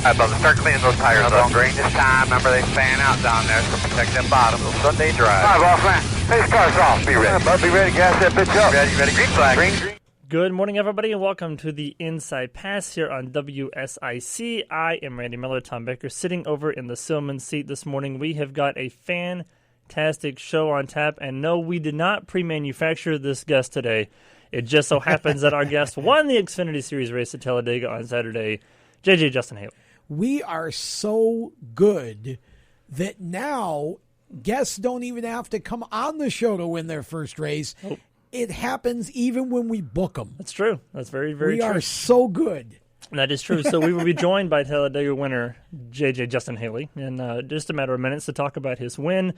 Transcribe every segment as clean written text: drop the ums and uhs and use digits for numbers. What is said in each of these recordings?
All right, Bubba, start cleaning those tires up. Don't drain this time. Remember, they fan out down there, so protect that bottom. Little Sunday drive. All right, boss man. These cars off. Be ready. All right, Bub, be ready. Gas that bitch up. Ready. Green flag. Green. Good morning, everybody, and welcome to the Inside Pass here on WSIC. I am Randy Miller, Tom Baker, sitting over in the Silman seat this morning. We have got a fantastic show on tap, and no, we did not pre-manufacture this guest today. It just so happens that our guest won the Xfinity Series race at Talladega on Saturday, JJ Justin Haley. We are so good that now guests don't even have to come on the show to win their first race. Oh. It happens even when we book them. That's true. That's very, very true. We are so good. That is true. So we will be joined by Talladega winner JJ Justin Haley in just a matter of minutes to talk about his win.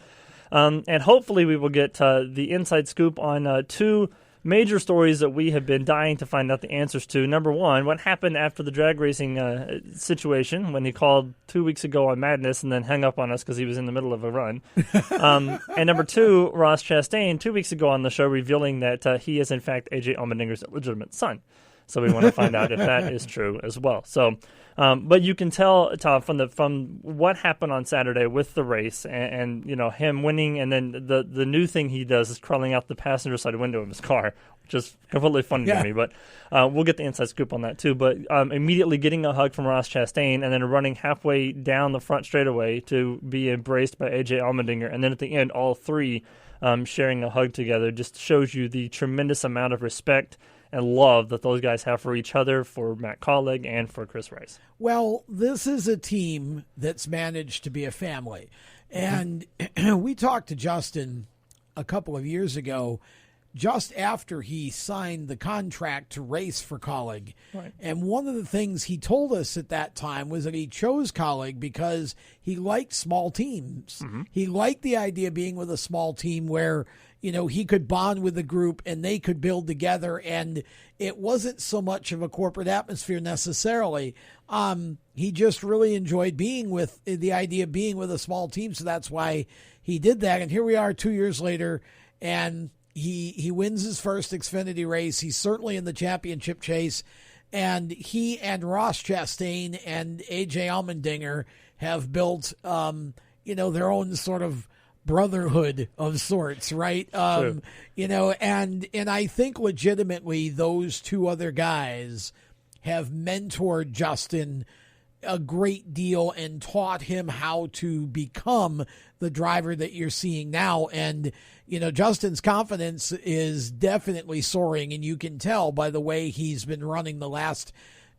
And hopefully we will get the inside scoop on two major stories that we have been dying to find out the answers to. Number one, what happened after the drag racing situation when he called 2 weeks ago on Madness and then hung up on us because he was in the middle of a run. And number two, Ross Chastain 2 weeks ago on the show revealing that he is in fact AJ Allmendinger's illegitimate son. So we want to find out if that is true as well. So, but you can tell, Tom, from what happened on Saturday with the race and you know him winning, and then the new thing he does is crawling out the passenger side window of his car, which is completely funny to me. But we'll get the inside scoop on that too. But immediately getting a hug from Ross Chastain, and then running halfway down the front straightaway to be embraced by AJ Allmendinger, and then at the end, all three sharing a hug together, just shows you the tremendous amount of respect and love that those guys have for each other, for Matt Colleg, and for Chris Rice. Well, this is a team that's managed to be a family. And we talked to Justin a couple of years ago, just after he signed the contract to race for Colleg. Right. And one of the things he told us at that time was that he chose Colleg because he liked small teams. Mm-hmm. He liked the idea of being with a small team where, you know, he could bond with the group and they could build together. And it wasn't so much of a corporate atmosphere necessarily. He just really enjoyed being with the idea of being with a small team. So that's why he did that. And here we are 2 years later, and he wins his first Xfinity race. He's certainly in the championship chase. And he and Ross Chastain and AJ Allmendinger have built, their own sort of brotherhood of sorts, right? You know, and I think legitimately those two other guys have mentored Justin a great deal and taught him how to become the driver that you're seeing now. And, you know, Justin's confidence is definitely soaring, and you can tell by the way he's been running the last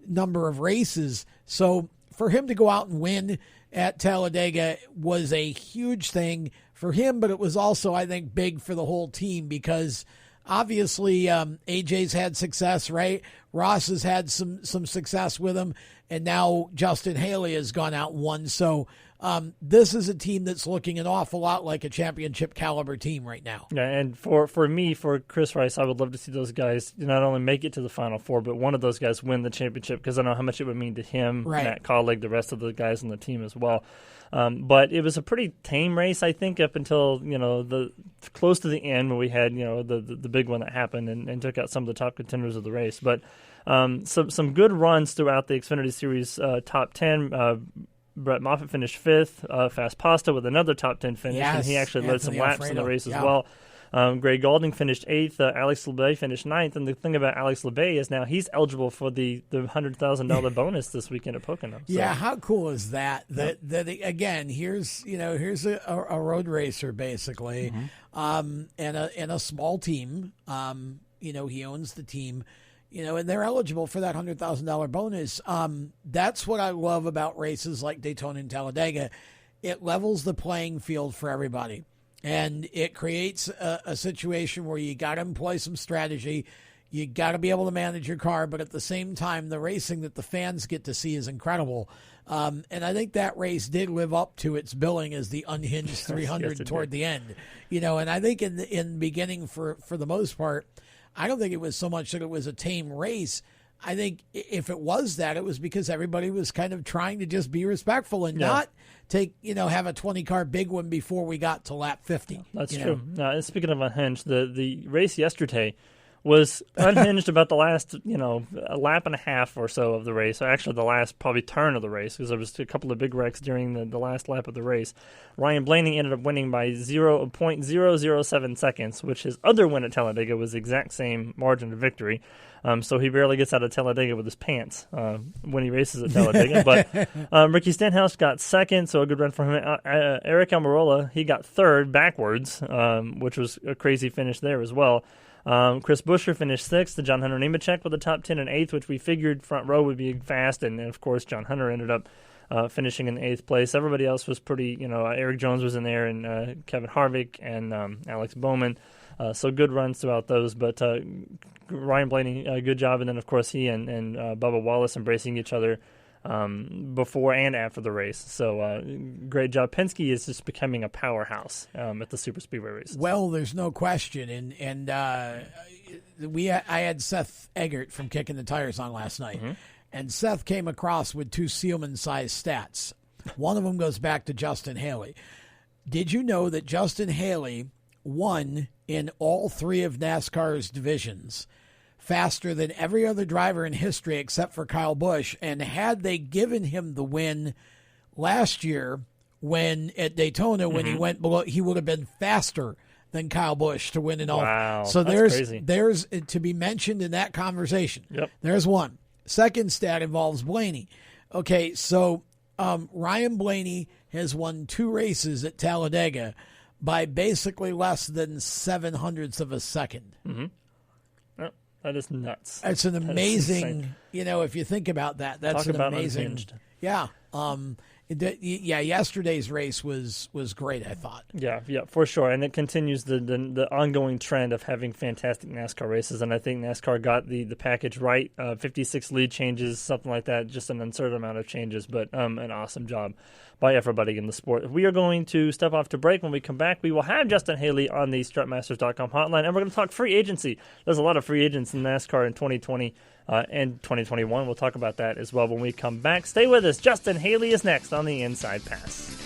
number of races. So for him to go out and win at Talladega was a huge thing for him, but it was also, I think, big for the whole team because obviously AJ's had success, right? Ross has had some success with him, and now Justin Haley has gone out and won. So this is a team that's looking an awful lot like a championship caliber team right now. Yeah, and for Chris Rice, I would love to see those guys not only make it to the Final Four, but one of those guys win the championship because I know how much it would mean to him, right. Matt Colleg, the rest of the guys on the team as well. But it was a pretty tame race, I think, up until, you know, the close to the end when we had, you know, the big one that happened and took out some of the top contenders of the race. But some good runs throughout the Xfinity Series top 10. Brett Moffitt finished fifth. Fast Pasta with another top 10 finish, and he actually led some laps in the race as well. Greg Galding finished eighth. Alex LeBay finished ninth. And the thing about Alex LeBay is now he's eligible for the $100,000 bonus this weekend at Pocono. So. Yeah, how cool is that? That again, here's a road racer basically, and a small team. He owns the team. And they're eligible for that $100,000 bonus. That's what I love about races like Daytona and Talladega. It levels the playing field for everybody. And it creates a situation where you got to employ some strategy. You got to be able to manage your car. But at the same time, the racing that the fans get to see is incredible. And I think that race did live up to its billing as the unhinged 300 yes, toward the end. And I think in the beginning, for the most part, I don't think it was so much that it was a tame race. I think if it was that, it was because everybody was kind of trying to just be respectful and not have a 20-car big one before we got to lap 50. That's true. Speaking of unhinged, the race yesterday was unhinged about the last, a lap and a half or so of the race. Or actually, the last probably turn of the race, because there was a couple of big wrecks during the last lap of the race. Ryan Blaney ended up winning by 0.007 seconds, which his other win at Talladega was the exact same margin of victory. So he barely gets out of Talladega with his pants when he races at Talladega. But Ricky Stenhouse got second, so a good run for him. Eric Almirola, he got third backwards, which was a crazy finish there as well. Chris Buescher finished sixth. John Hunter Nemechek with the top 10 and eighth, which we figured front row would be fast. And of course, John Hunter ended up finishing in eighth place. Everybody else was pretty, Eric Jones was in there, and Kevin Harvick and Alex Bowman. So good runs throughout those. But Ryan Blaney, good job. And then, of course, he and Bubba Wallace embracing each other before and after the race. So great job. Penske is just becoming a powerhouse at the super speedway races. Well, there's no question. And I had Seth Eggert from Kicking the Tires on last night. Mm-hmm. And Seth came across with two Seelman-sized stats. One of them goes back to Justin Haley. Did you know that Justin Haley won in all three of NASCAR's divisions faster than every other driver in history except for Kyle Busch? And had they given him the win last year when at Daytona, when he went below, he would have been faster than Kyle Busch to win in all. Wow, so that's crazy. There's to be mentioned in that conversation. Yep. There's one. Second stat involves Blaney. Okay, so Ryan Blaney has won 2 races at Talladega by basically less than 7/100ths of a second. Mm-hmm. Oh, that is nuts. It's an amazing, if you think about that, that's Talk an about amazing. Unhinged. Yeah. Yesterday's race was great, I thought. Yeah, for sure. And it continues the ongoing trend of having fantastic NASCAR races. And I think NASCAR got the package right. 56 lead changes, something like that, just an absurd amount of changes, but an awesome job by everybody in the sport. We are going to step off to break. When we come back, we will have Justin Haley on the strutmasters.com hotline, and we're going to talk free agency. There's a lot of free agents in NASCAR in 2020 and 2021. We'll talk about that as well when we come back. Stay with us. Justin Haley is next on the Inside Pass.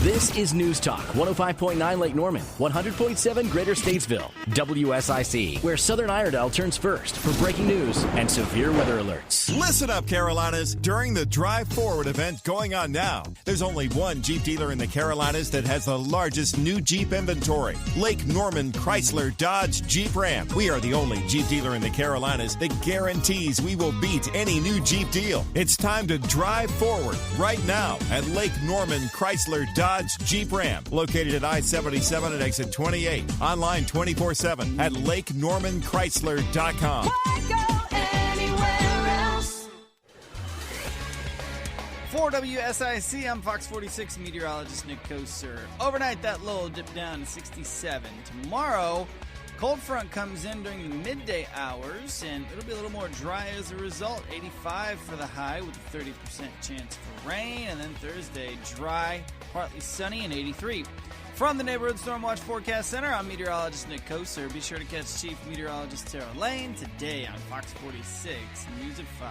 This is News Talk 105.9 Lake Norman, 100.7 Greater Statesville, WSIC, where Southern Iredell turns first for breaking news and severe weather alerts. Listen up, Carolinas. During the Drive Forward event going on now, there's only one Jeep dealer in the Carolinas that has the largest new Jeep inventory. Lake Norman Chrysler Dodge Jeep Ram. We are the only Jeep dealer in the Carolinas that guarantees we will beat any new Jeep deal. It's time to drive forward right now at Lake Norman Chrysler Dodge Jeep Ram, located at I-77 at exit 28. Online 24/7 at LakeNormanChrysler.com. For WSIC, I'm Fox 46 meteorologist Nick Koser. Overnight, that low dipped down to 67. Tomorrow, cold front comes in during the midday hours, and it'll be a little more dry as a result. 85 for the high with a 30% chance for rain, and then Thursday, dry, partly sunny, and 83. From the Neighborhood Storm Watch Forecast Center, I'm meteorologist Nick Koser. Be sure to catch Chief Meteorologist Tara Lane today on Fox 46 News at 5.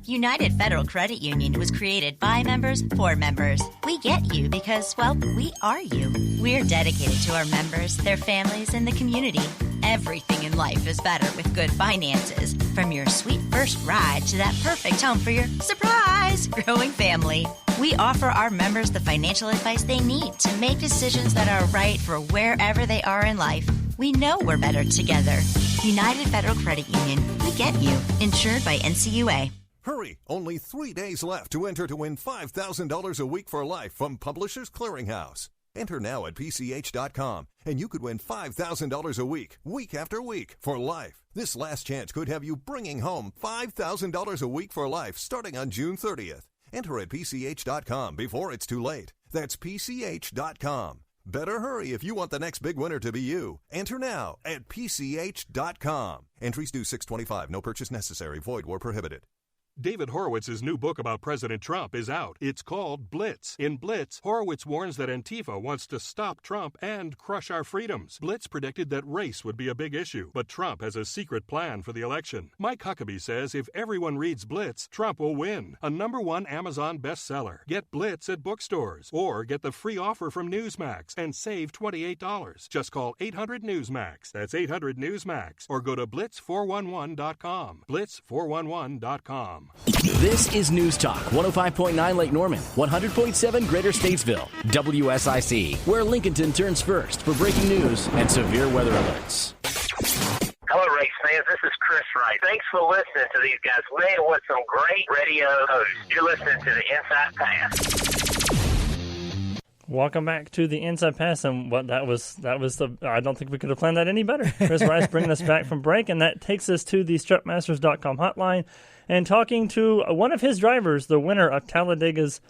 United Federal Credit Union was created by members for members. We get you because, well, we are you. We're dedicated to our members, their families, and the community. Everything in life is better with good finances. From your sweet first ride to that perfect home for your surprise growing family. We offer our members the financial advice they need to make decisions that are right for wherever they are in life. We know we're better together. United Federal Credit Union. We get you. Insured by NCUA. Hurry! Only 3 days left to enter to win $5,000 a week for life from Publishers Clearinghouse. Enter now at PCH.com, and you could win $5,000 a week, week after week, for life. This last chance could have you bringing home $5,000 a week for life starting on June 30th. Enter at PCH.com before it's too late. That's PCH.com. Better hurry if you want the next big winner to be you. Enter now at PCH.com. Entries due 6/25. No purchase necessary. Void where prohibited. David Horowitz's new book about President Trump is out. It's called Blitz. In Blitz, Horowitz warns that Antifa wants to stop Trump and crush our freedoms. Blitz predicted that race would be a big issue, but Trump has a secret plan for the election. Mike Huckabee says if everyone reads Blitz, Trump will win. A #1 Amazon bestseller. Get Blitz at bookstores or get the free offer from Newsmax and save $28. Just call 800-NEWSMAX. That's 800-NEWSMAX. Or go to blitz411.com. Blitz411.com. This is News Talk 105.9 Lake Norman, 100.7 Greater Statesville, WSIC, where Lincolnton turns first for breaking news and severe weather alerts. Hello, race fans. This is Chris Wright. Thanks for listening to these guys. Man, what some great radio hosts. You're listening to the Inside Pass. Welcome back to the Inside Pass, and that was I don't think we could have planned that any better. Chris Rice bringing us back from break, and that takes us to the strutmasters.com hotline and talking to one of his drivers, the winner of Talladega's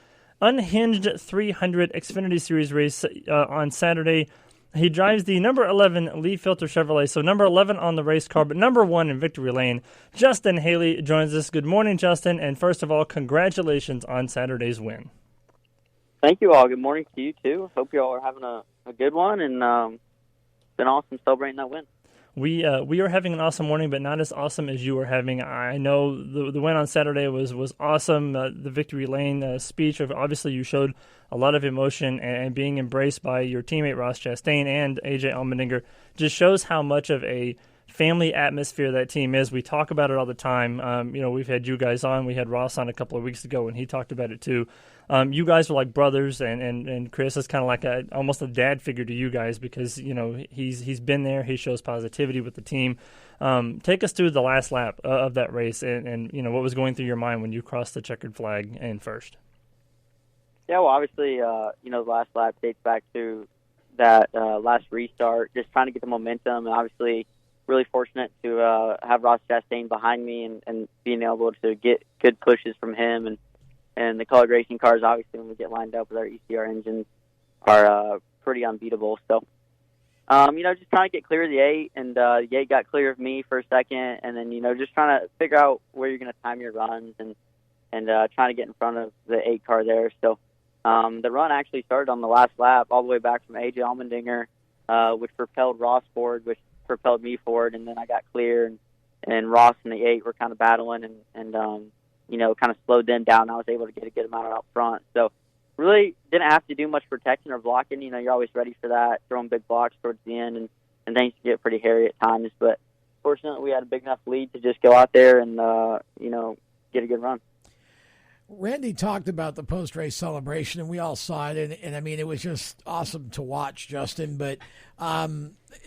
Unhinged 300 Xfinity Series race on Saturday. He drives the number 11 Lee Filter Chevrolet, so number 11 on the race car, but number 1 in victory lane. Justin Haley joins us. Good morning, Justin, and first of all, congratulations on Saturday's win. Thank you all. Good morning to you, too. Hope you all are having a good one, and it's been awesome celebrating that win. We are having an awesome morning, but not as awesome as you are having. I know the win on Saturday was awesome. The victory lane speech, obviously you showed a lot of emotion, and being embraced by your teammate Ross Chastain and AJ Allmendinger just shows how much of a family atmosphere that team is. We talk about it all the time. We've had you guys on. We had Ross on a couple of weeks ago, and he talked about it too. You guys are like brothers, and Chris is kind of like almost a dad figure to you guys because he's been there. He shows positivity with the team. Take us through the last lap of that race, and what was going through your mind when you crossed the checkered flag in first. Yeah, well, obviously, the last lap dates back to that last restart, just trying to get the momentum, and obviously really fortunate to have Ross Chastain behind me and being able to get good pushes from him. And the colored racing cars, obviously, when we get lined up with our ECR engines, are pretty unbeatable. So, just trying to get clear of the 8, and the 8 got clear of me for a second, and then, just trying to figure out where you're going to time your runs and trying to get in front of the 8 car there. So, the run actually started on the last lap all the way back from AJ Allmendinger, which propelled Ross forward, which propelled me forward, and then I got clear, and Ross and the 8 were kind of battling, and kind of slowed them down. I was able to get a good amount out front. So really didn't have to do much protection or blocking. You're always ready for that, throwing big blocks towards the end, and things get pretty hairy at times. But fortunately, we had a big enough lead to just go out there and, get a good run. Randy talked about the post-race celebration, and we all saw it, and I mean, it was just awesome to watch, Justin. But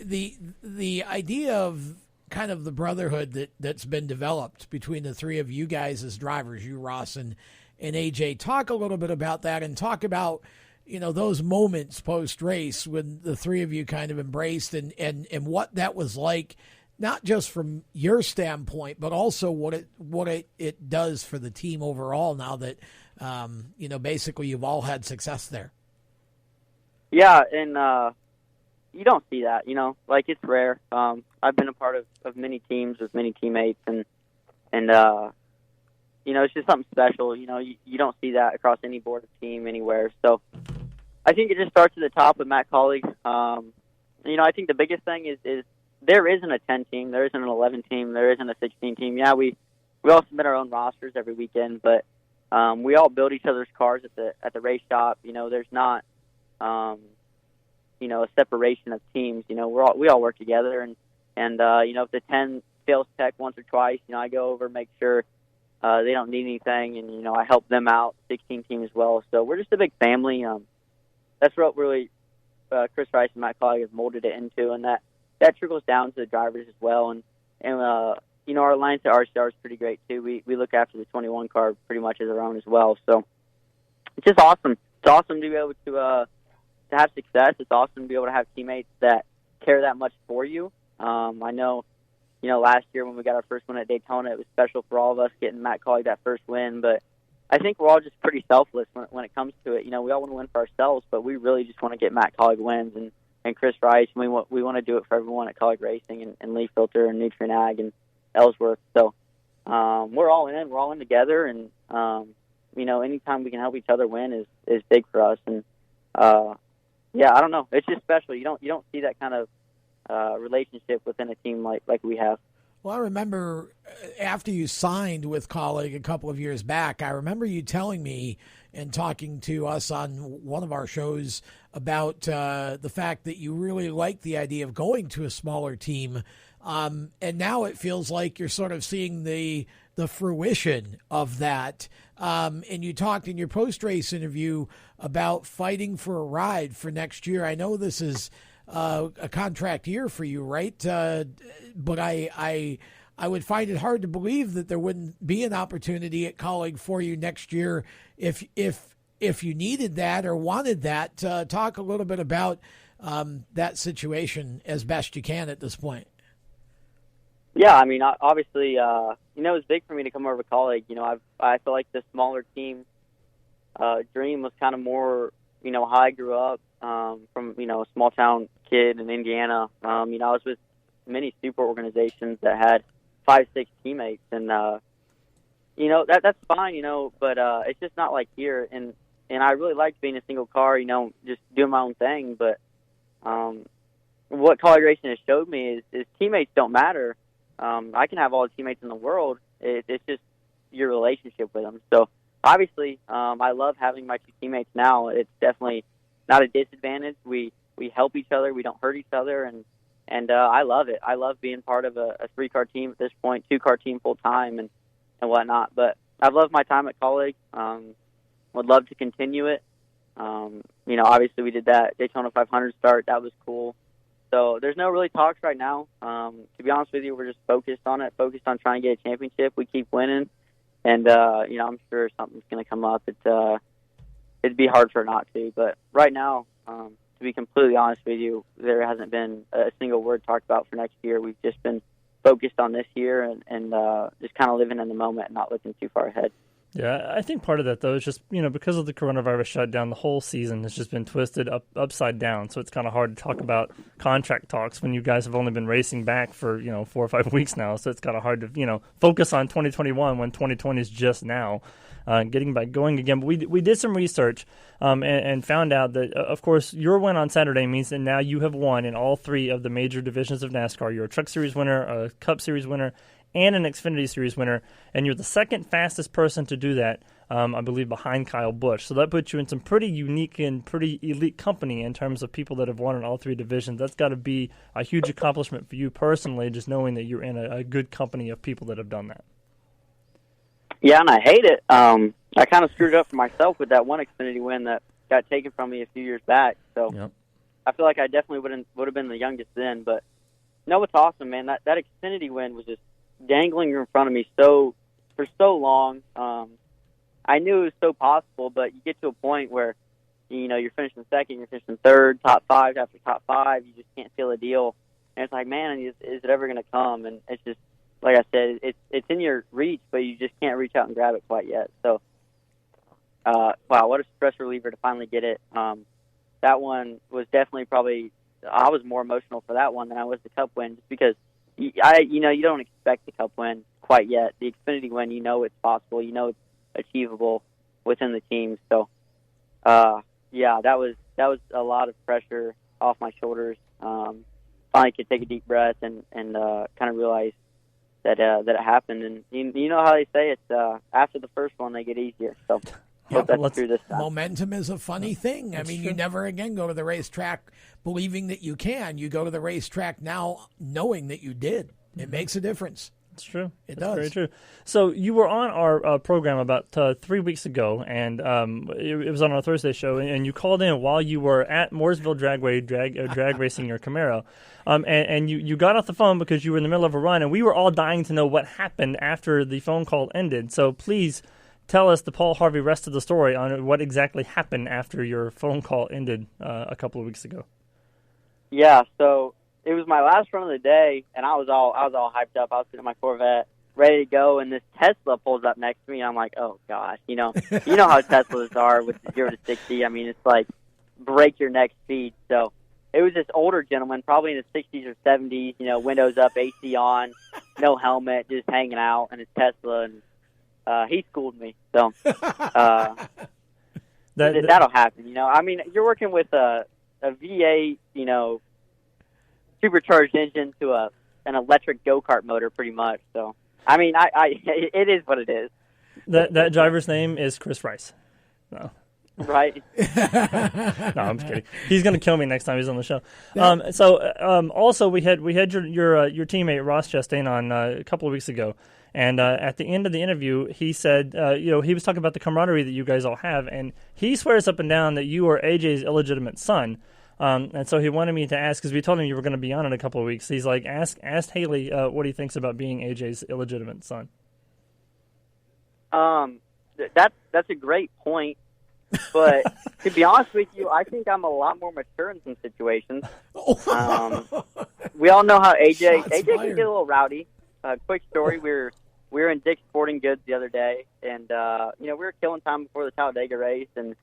the idea of kind of the brotherhood that's been developed between the three of you guys as drivers, you, Ross, and AJ, talk a little bit about that, and talk about those moments post-race when the three of you kind of embraced and what that was like, not just from your standpoint, but also what it does for the team overall now that, basically you've all had success there. Yeah, and you don't see that, it's rare. I've been a part of many teams with many teammates, and it's just something special. You don't see that across any board of team anywhere. So I think it just starts at the top with Matt Colleague. I think the biggest thing is there isn't a 10 team, there isn't an 11 team, there isn't a 16 team. Yeah, we all submit our own rosters every weekend, but we all build each other's cars at the race shop. There's not a separation of teams. We all work together, and if the 10 fails tech once or twice, I go over, make sure they don't need anything, and I help them out. 16 team as well, so we're just a big family. That's what really Chris Rice and Matt Colleague have molded it into, and that trickles down to the drivers as well. And our alliance at RCR is pretty great too. We look after the 21 car pretty much as our own as well. So it's just awesome. It's awesome to be able to have success. It's awesome to be able to have teammates that care that much for you. I know, last year when we got our first win at Daytona, it was special for all of us getting Matt Colleague that first win. But I think we're all just pretty selfless when it comes to it. We all want to win for ourselves, but we really just want to get Matt Colleague wins and Chris Rice. We want to do it for everyone at Colleague Racing and Lee Filter and Nutrien Ag and Ellsworth. So we're all in. We're all in together, and anytime we can help each other win is big for us. And I don't know. It's just special. You don't see that kind of relationship within a team like we have. Well, I remember after you signed with Kaulig a couple of years back, I remember you telling me and talking to us on one of our shows about the fact that you really like the idea of going to a smaller team. And now it feels like you're sort of seeing the fruition of that. And you talked in your post-race interview about fighting for a ride for next year. I know this is a contract year for you, right? But I would find it hard to believe that there wouldn't be an opportunity at Kaulig for you next year if you needed that or wanted that. Talk a little bit about that situation as best you can at this point. Yeah, I mean, obviously, it was big for me to come over to Kaulig. I feel like the smaller team dream was kind of more, how I grew up from, a small town kid in Indiana. I was with many super organizations that had 5-6 teammates, and that's fine, but it's just not like here. And I really liked being a single car, just doing my own thing. But what Kaulig Racing has showed me is teammates don't matter. I can have all the teammates in the world. It's just your relationship with them. So obviously, I love having my two teammates now. It's definitely not a disadvantage. We help each other. We don't hurt each other, and I love it. I love being part of a 3-car team at this point, 2-car team full time, and whatnot. But I've loved my time at Kaulig. Would love to continue it. Obviously we did that Daytona 500 start. That was cool. So there's no really talks right now. To be honest with you, we're just focused on it, focused on trying to get a championship. We keep winning, and I'm sure something's going to come up. It'd be hard for it not to. But right now, to be completely honest with you, there hasn't been a single word talked about for next year. We've just been focused on this year and just kind of living in the moment and not looking too far ahead. Yeah, I think part of that, though, is just, because of the coronavirus shutdown, the whole season has just been twisted upside down. So it's kind of hard to talk about contract talks when you guys have only been racing back for, 4 or 5 weeks now. So it's kind of hard to, focus on 2021 when 2020 is just now getting back going again. But we did some research and found out that, of course, your win on Saturday means that now you have won in all 3 of the major divisions of NASCAR. You're a Truck Series winner, a Cup Series winner, and an Xfinity Series winner, and you're the second fastest person to do that, I believe, behind Kyle Busch. So that puts you in some pretty unique and pretty elite company in terms of people that have won in all 3 divisions. That's got to be a huge accomplishment for you personally, just knowing that you're in a good company of people that have done that. Yeah, and I hate it. I kind of screwed up for myself with that one Xfinity win that got taken from me a few years back. So yep. I feel like I definitely would have been the youngest then. But no, it's awesome, man. That Xfinity win was just dangling in front of me for so long. I knew it was so possible, but you get to a point where you're finishing second, you're finishing third, top 5 after top 5. You just can't seal a deal, and it's like, man, is it ever going to come? And it's just like I said, it's in your reach, but you just can't reach out and grab it quite yet. So, wow, what a stress reliever to finally get it. That one was definitely I was more emotional for that one than I was the Cup win, just because. You don't expect the Cup win quite yet. The Xfinity win, it's possible. It's achievable within the team. So, that was a lot of pressure off my shoulders. Finally could take a deep breath and kind of realize that it happened. And you know how they say it's after the first one they get easier. So. Yeah, momentum is a funny thing. I mean, you never again go to the racetrack believing that you can. You go to the racetrack now knowing that you did. It makes a difference. It's true. It does. Very true. So you were on our program about 3 weeks ago, and it was on our Thursday show, and you called in while you were at Mooresville Dragway drag racing your Camaro. And you got off the phone because you were in the middle of a run, and we were all dying to know what happened after the phone call ended. So please tell us the Paul Harvey rest of the story on what exactly happened after your phone call ended a couple of weeks ago. Yeah, so it was my last run of the day, and I was all hyped up. I was sitting in my Corvette, ready to go, and this Tesla pulls up next to me, and I'm like, oh gosh, you know how Teslas are with the 0 to 60. I mean, it's like break your neck speed. So it was this older gentleman, probably in his 60s or 70s, windows up, AC on, no helmet, just hanging out in his Tesla, and he schooled me. So that'll happen. You know, I mean, you're working with a V8, you know, supercharged engine to an electric go-kart motor, pretty much. So, I mean, it is what it is. That driver's name is Chris Rice. No. Right. No, I'm just kidding. He's going to kill me next time he's on the show. Also, we had your teammate Ross Chastain on a couple of weeks ago, and at the end of the interview, he said, he was talking about the camaraderie that you guys all have, and he swears up and down that you are AJ's illegitimate son. And so he wanted me to ask, because we told him you were going to be on in a couple of weeks. He's like, ask Haley what he thinks about being AJ's illegitimate son. That's a great point. But to be honest with you, I think I'm a lot more mature in some situations. We all know how AJ can get a little rowdy. Quick story: we were in Dick's Sporting Goods the other day, and we were killing time before the Talladega race, and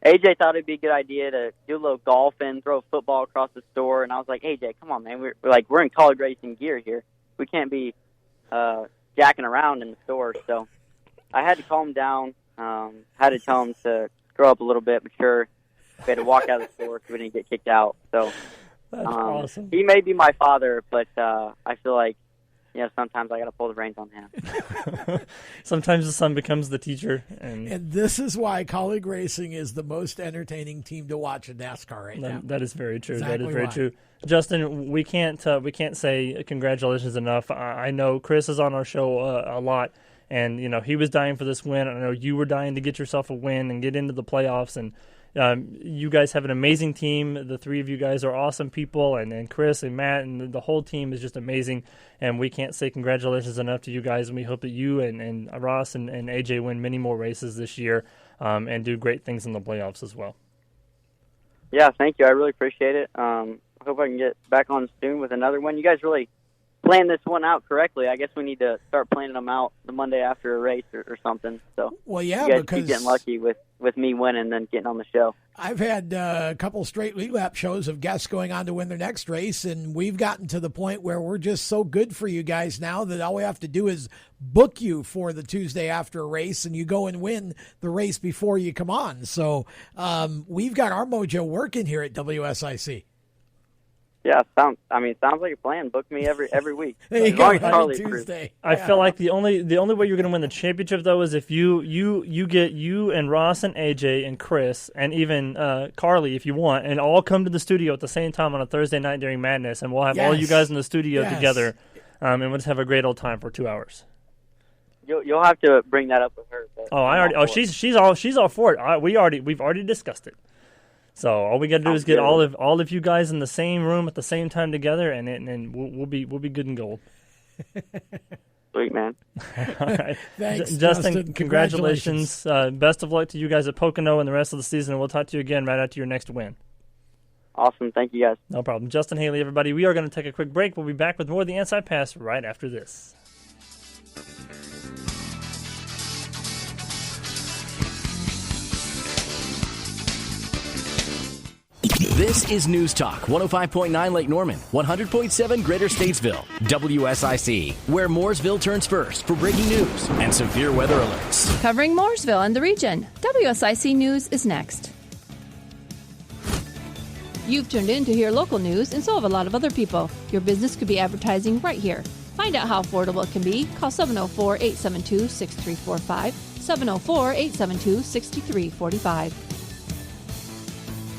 AJ thought it'd be a good idea to do a little golfing, throw a football across the store, and I was like, AJ, come on, man, we're in college racing gear here. We can't be jacking around in the store. So I had to calm him down. Had to tell him to grow up a little bit, mature. We had to walk out of the store so we didn't get kicked out. So that's awesome. He may be my father, but I feel like, sometimes I got to pull the reins on him. Sometimes the son becomes the teacher. And this is why college racing is the most entertaining team to watch in NASCAR right now. That is very true. Exactly that is very why. true. Justin, we can't say congratulations enough. I know Chris is on our show a lot. And, he was dying for this win. I know you were dying to get yourself a win and get into the playoffs. And you guys have an amazing team. The three of you guys are awesome people. And Chris and Matt and the whole team is just amazing. And we can't say congratulations enough to you guys. And we hope that you and Ross and AJ win many more races this year and do great things in the playoffs as well. Yeah, thank you. I really appreciate it. I hope I can get back on soon with another one. You guys really plan this one out correctly. I guess we need to start planning them out the Monday after a race or something. So, well, yeah, you guys because keep getting lucky with me winning and then getting on the show. I've had a couple straight lead lap shows of guests going on to win their next race, and we've gotten to the point where we're just so good for you guys now that all we have to do is book you for the Tuesday after a race, and you go and win the race before you come on. So we've got our mojo working here at WSIC. Yeah, sounds like a plan. Book me every week. There you go. Tuesday. I feel like the only way you're going to win the championship though is if you get you and Ross and AJ and Chris and even Carly if you want, and all come to the studio at the same time on a Thursday night during Madness, and we'll have all you guys in the studio together, and we'll just have a great old time for 2 hours. You'll have to bring that up with her. She's all for it. We've already discussed it. So all we got to do is get all of you guys in the same room at the same time together, and we'll be good and gold. Sweet, man. All right, Thanks, Justin. Congratulations. Best of luck to you guys at Pocono and the rest of the season. And we'll talk to you again right after your next win. Awesome. Thank you, guys. No problem. Justin Haley, everybody. We are going to take a quick break. We'll be back with more of the Inside Pass right after this. This is News Talk 105.9 Lake Norman, 100.7 Greater Statesville, WSIC, where Mooresville turns first for breaking news and severe weather alerts. Covering Mooresville and the region, WSIC News is next. You've tuned in to hear local news, and so have a lot of other people. Your business could be advertising right here. Find out how affordable it can be. Call 704-872-6345, 704-872-6345.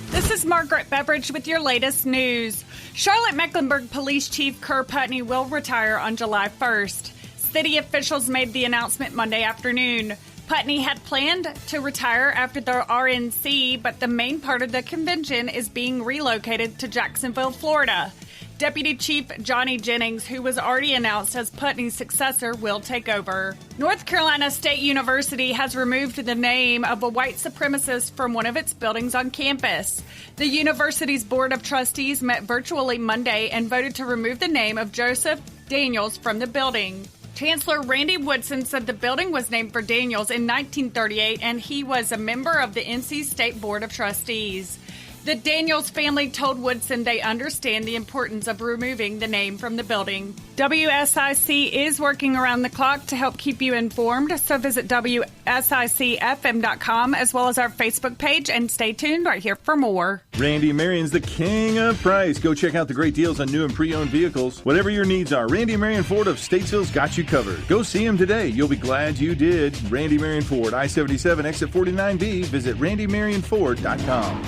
This is Margaret Beveridge with your latest news. Charlotte-Mecklenburg Police Chief Kerr Putney will retire on July 1st. City officials made the announcement Monday afternoon. Putney had planned to retire after the RNC, but the main part of the convention is being relocated to Jacksonville, Florida. Deputy Chief Johnny Jennings, who was already announced as Putney's successor, will take over. North Carolina State University has removed the name of a white supremacist from one of its buildings on campus. The university's Board of Trustees met virtually Monday and voted to remove the name of Joseph Daniels from the building. Chancellor Randy Woodson said the building was named for Daniels in 1938, and he was a member of the NC State Board of Trustees. The Daniels family told Woodson they understand the importance of removing the name from the building. WSIC is working around the clock to help keep you informed, so visit WSICFM.com as well as our Facebook page, and stay tuned right here for more. Randy Marion's the king of price. Go check out the great deals on new and pre-owned vehicles. Whatever your needs are, Randy Marion Ford of Statesville's got you covered. Go see him today. You'll be glad you did. Randy Marion Ford, I-77, exit 49B. Visit randymarionford.com.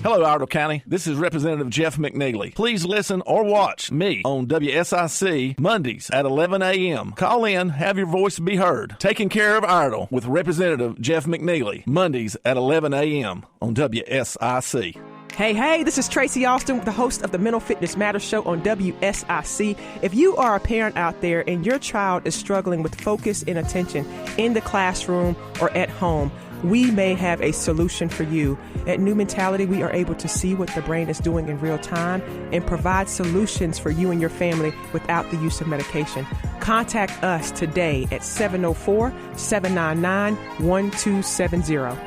Hello, Ardell County. This is Representative Jeff McNeely. Please listen or watch me on WSIC Mondays at 11 a.m. Call in, have your voice be heard. Taking care of Ardell with Representative Jeff McNeely. Mondays at 11 a.m. on WSIC. Hey, this is Tracy Austin, the host of the Mental Fitness Matters show on WSIC. If you are a parent out there and your child is struggling with focus and attention in the classroom or at home, we may have a solution for you. At New Mentality, we are able to see what the brain is doing in real time and provide solutions for you and your family without the use of medication. Contact us today at 704-799-1270.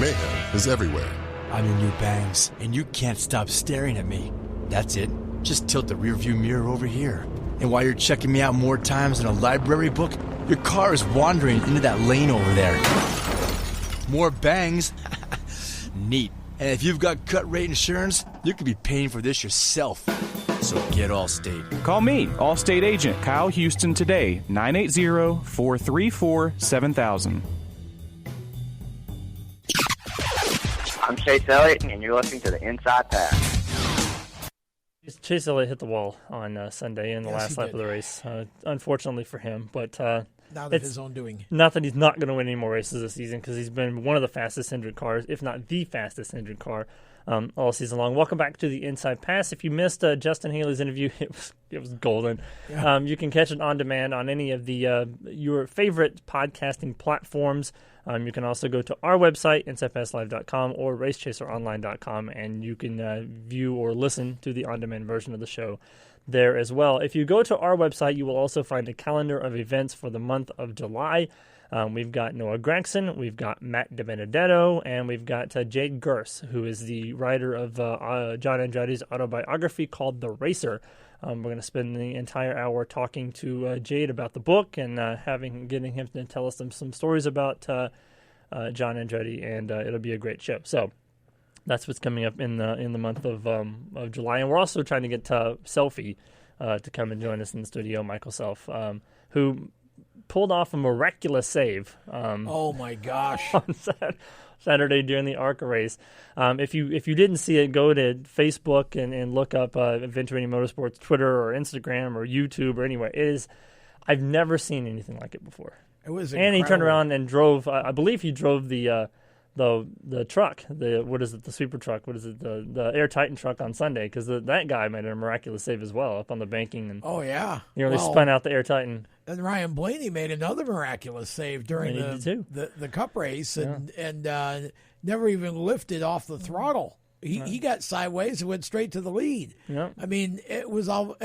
Mayhem is everywhere. I'm your new bangs, and you can't stop staring at me. That's it. Just tilt the rearview mirror over here. And while you're checking me out more times than a library book, your car is wandering into that lane over there. More bangs? Neat. And if you've got cut rate insurance, you could be paying for this yourself. So get Allstate. Call me, Allstate agent Kyle Houston, today, 980-434-7000. I'm Chase Elliott, and you're listening to the Inside Pass. Chase Elliott hit the wall on Sunday in the last lap of the race, unfortunately for him. But not of his own doing. Not that he's not going to win any more races this season, because he's been one of the fastest hindered cars, if not the fastest hindered car, all season long. Welcome back to the Inside Pass. If you missed Justin Haley's interview, it was golden. Yeah. You can catch it on demand on any of the your favorite podcasting platforms. You can also go to our website, InsidePassLive.com, or RaceChaserOnline.com, and you can view or listen to the on-demand version of the show there as well. If you go to our website, you will also find a calendar of events for the month of July. We've got Noah Gregson, we've got Matt DiBenedetto, and we've got Jade Gurse, who is the writer of John Andretti's autobiography called The Racer. We're going to spend the entire hour talking to Jade about the book and getting him to tell us some stories about John Andretti, and it'll be a great show. So that's what's coming up in the month of July, and we're also trying to get Selfie to come and join us in the studio, Michael Self, who pulled off a miraculous save. Oh my gosh! On Saturday during the ARCA race. If you didn't see it, go to Facebook and look up Venturini Motorsports Twitter or Instagram or YouTube or anywhere. I've never seen anything like it before. It was incredible. And he turned around and drove. I believe he drove the truck. The sweeper truck? What is it? The Air Titan truck on Sunday, because that guy made a miraculous save as well up on the banking. And oh yeah, they spun out the Air Titan. And Ryan Blaney made another miraculous save during the Cup race, and never even lifted off the throttle. He got sideways and went straight to the lead. Yeah. I mean, it was all.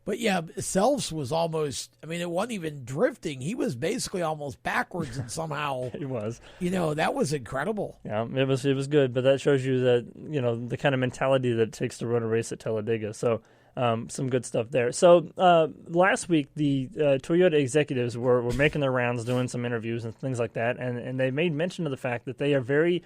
But yeah, Selfs was almost. I mean, it wasn't even drifting. He was basically almost backwards, and somehow he was. That was incredible. Yeah, it was good. But that shows you that the kind of mentality that it takes to run a race at Talladega. So. Some good stuff there. So last week, the Toyota executives were making their rounds, doing some interviews and things like that, and they made mention of the fact that they are very,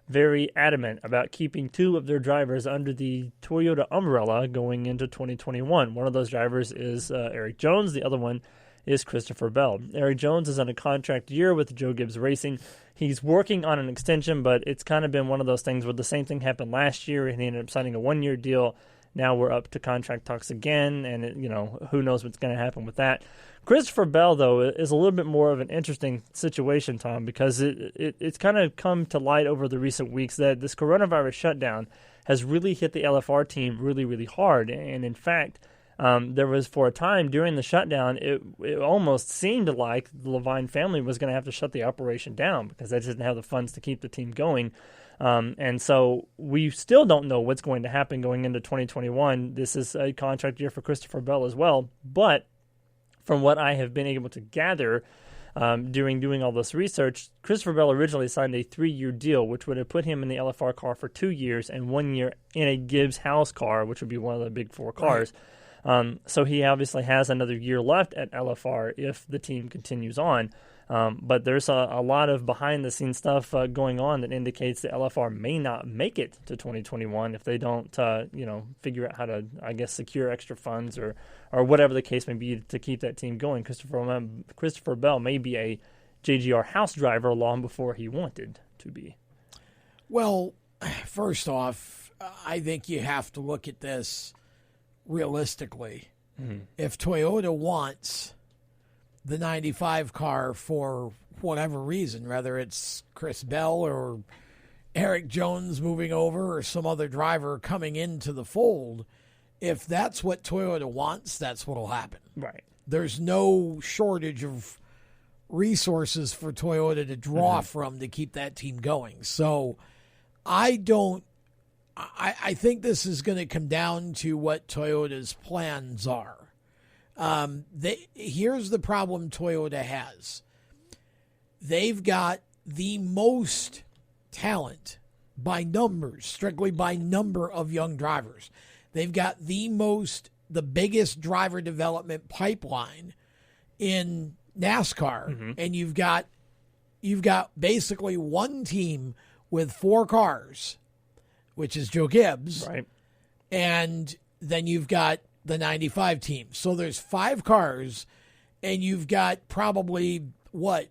very adamant about keeping two of their drivers under the Toyota umbrella going into 2021. One of those drivers is Eric Jones. The other one is Christopher Bell. Eric Jones is on a contract year with Joe Gibbs Racing. He's working on an extension, but it's kind of been one of those things where the same thing happened last year, and he ended up signing a one-year deal. Now we're up to contract talks again, and who knows what's going to happen with that. Christopher Bell, though, is a little bit more of an interesting situation, Tom, because it's kind of come to light over the recent weeks that this coronavirus shutdown has really hit the LFR team really, really hard. And in fact, there was for a time during the shutdown, it almost seemed like the Levine family was going to have to shut the operation down because they didn't have the funds to keep the team going. And so we still don't know what's going to happen going into 2021. This is a contract year for Christopher Bell as well. But from what I have been able to gather, during doing all this research, Christopher Bell originally signed a 3-year deal, which would have put him in the LFR car for 2 years and 1 year in a Gibbs House car, which would be one of the big 4 cars. Right. So he obviously has another year left at LFR if the team continues on. But there's a lot of behind-the-scenes stuff going on that indicates the LFR may not make it to 2021 if they don't, figure out how to, I guess, secure extra funds or whatever the case may be to keep that team going. Christopher Bell may be a JGR house driver long before he wanted to be. Well, first off, I think you have to look at this realistically. Mm-hmm. If Toyota wants the 95 car for whatever reason, whether it's Chris Bell or Eric Jones moving over or some other driver coming into the fold, if that's what Toyota wants, that's what will happen. Right. There's no shortage of resources for Toyota to draw from to keep that team going. So I think this is going to come down to what Toyota's plans are. Here's the problem Toyota has. They've got the most talent by numbers, strictly by number of young drivers. They've got the biggest driver development pipeline in NASCAR, and you've got basically one team with 4 cars, which is Joe Gibbs, right? And then you've got the 95 team. So there's 5 cars, and you've got probably 8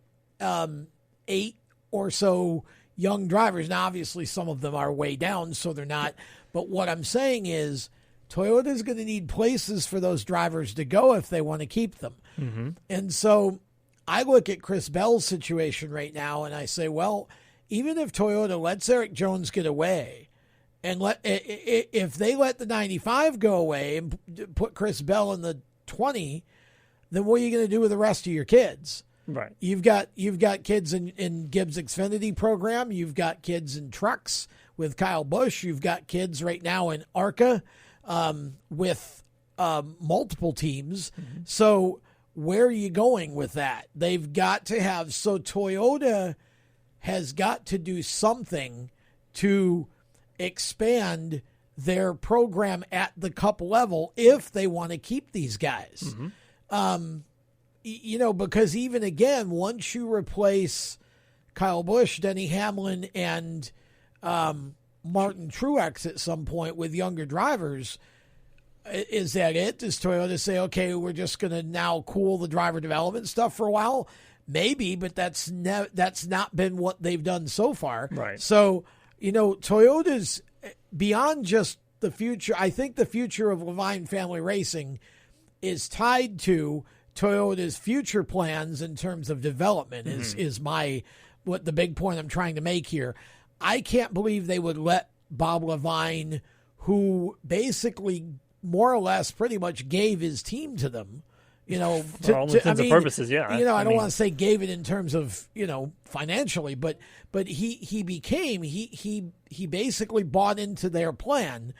or so young drivers. Now, obviously, some of them are way down, so they're not. But what I'm saying is Toyota's going to need places for those drivers to go if they want to keep them. Mm-hmm. And so I look at Chris Bell's situation right now, and I say, well, even if Toyota lets Eric Jones get away, and if they let the 95 go away and put Chris Bell in the 20, then what are you going to do with the rest of your kids? Right. You've got kids in Gibbs Xfinity program. You've got kids in trucks with Kyle Busch. You've got kids right now in ARCA with multiple teams. Mm-hmm. So where are you going with that? They've got to have – so Toyota has got to do something to expand their program at the Cup level if they want to keep these guys. Mm-hmm. Because even again, once you replace Kyle Busch, Denny Hamlin, and Martin Truex at some point with younger drivers, is that it? Does Toyota say, okay, we're just going to now cool the driver development stuff for a while? Maybe, but that's not been what they've done so far. Right. So, Toyota's beyond just the future. I think the future of Levine Family Racing is tied to Toyota's future plans in terms of development. Is what the big point I'm trying to make here. I can't believe they would let Bob Levine, who basically more or less pretty much gave his team to them, for all intents and purposes, yeah. I don't want to say gave it in terms of, financially, but he basically bought into their plan.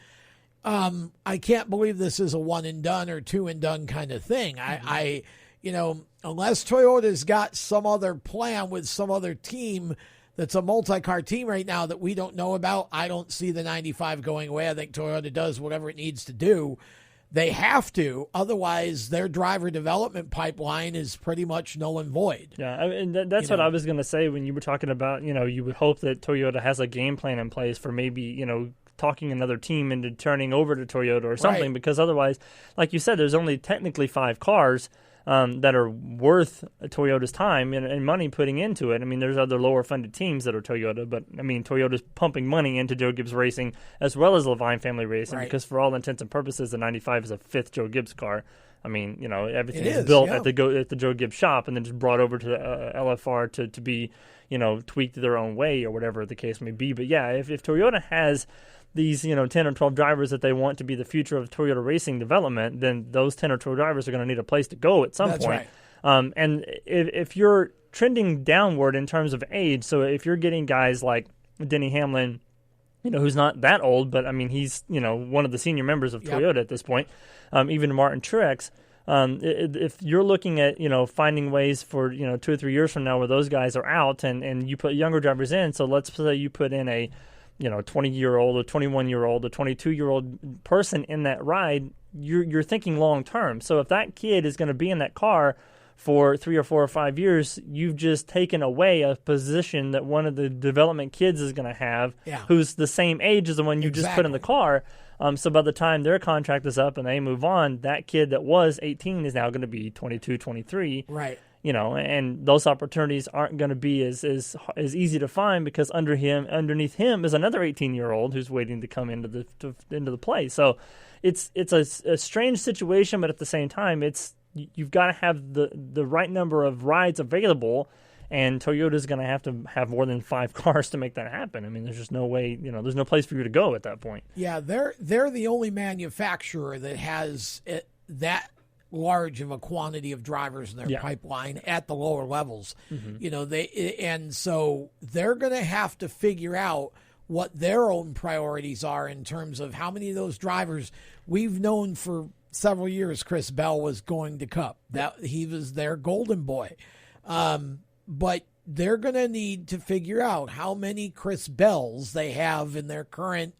I can't believe this is a one and done or two and done kind of thing. I unless Toyota's got some other plan with some other team that's a multi-car team right now that we don't know about, I don't see the 95 going away. I think Toyota does whatever it needs to do. They have to, otherwise their driver development pipeline is pretty much null and void. Yeah, that's what I was going to say when you were talking about, you would hope that Toyota has a game plan in place for maybe, talking another team into turning over to Toyota or something, right? Because otherwise, like you said, there's only technically 5 cars that are worth Toyota's time and money putting into it. I mean, there's other lower-funded teams that are Toyota, but, Toyota's pumping money into Joe Gibbs Racing as well as Levine Family Racing, right? Because for all intents and purposes, the 95 is a 5th Joe Gibbs car. Everything is built at the Joe Gibbs shop and then just brought over to the LFR to be, tweaked their own way or whatever the case may be. But, yeah, if Toyota has these 10 or 12 drivers that they want to be the future of Toyota racing development, then those 10 or 12 drivers are going to need a place to go at some point. Right. And if you're trending downward in terms of age, so if you're getting guys like Denny Hamlin, who's not that old, but he's one of the senior members of Toyota at this point, even Martin Truex, if you're looking at, finding ways for, 2 or 3 years from now where those guys are out and you put younger drivers in, so let's say you put in a, 20-year-old or 21-year-old or 22-year-old person in that ride, you're thinking long term. So if that kid is going to be in that car for 3 or 4 or 5 years, you've just taken away a position that one of the development kids is going to have, who's the same age as the one you just put in the car. So by the time their contract is up and they move on, that kid that was 18 is now going to be 22, 23. Right. And those opportunities aren't going to be as easy to find because underneath him is another 18-year-old who's waiting to come into the play. So it's a strange situation, but at the same time, you've got to have the right number of rides available, and Toyota's going to have more than 5 cars to make that happen. I mean, there's just no way, there's no place for you to go at that point. Yeah, they're the only manufacturer that has that large of a quantity of drivers in their pipeline at the lower levels. Mm-hmm. So they're going to have to figure out what their own priorities are in terms of how many of those drivers. We've known for several years Chris Bell was going to Cup, that he was their golden boy. But they're going to need to figure out how many Chris Bells they have in their current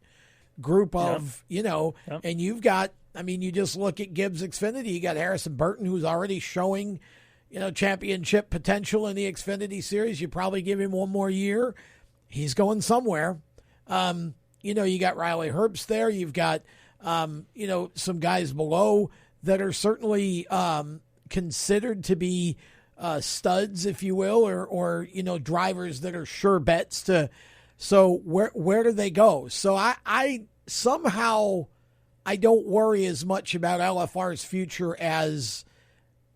group of, and you've got, you just look at Gibbs Xfinity. You got Harrison Burton, who's already showing, championship potential in the Xfinity series. You probably give him one more year. He's going somewhere. You got Riley Herbst there. You've got, some guys below that are certainly considered to be studs, if you will, or drivers that are sure bets to. So where do they go? So I somehow I don't worry as much about LFR's future as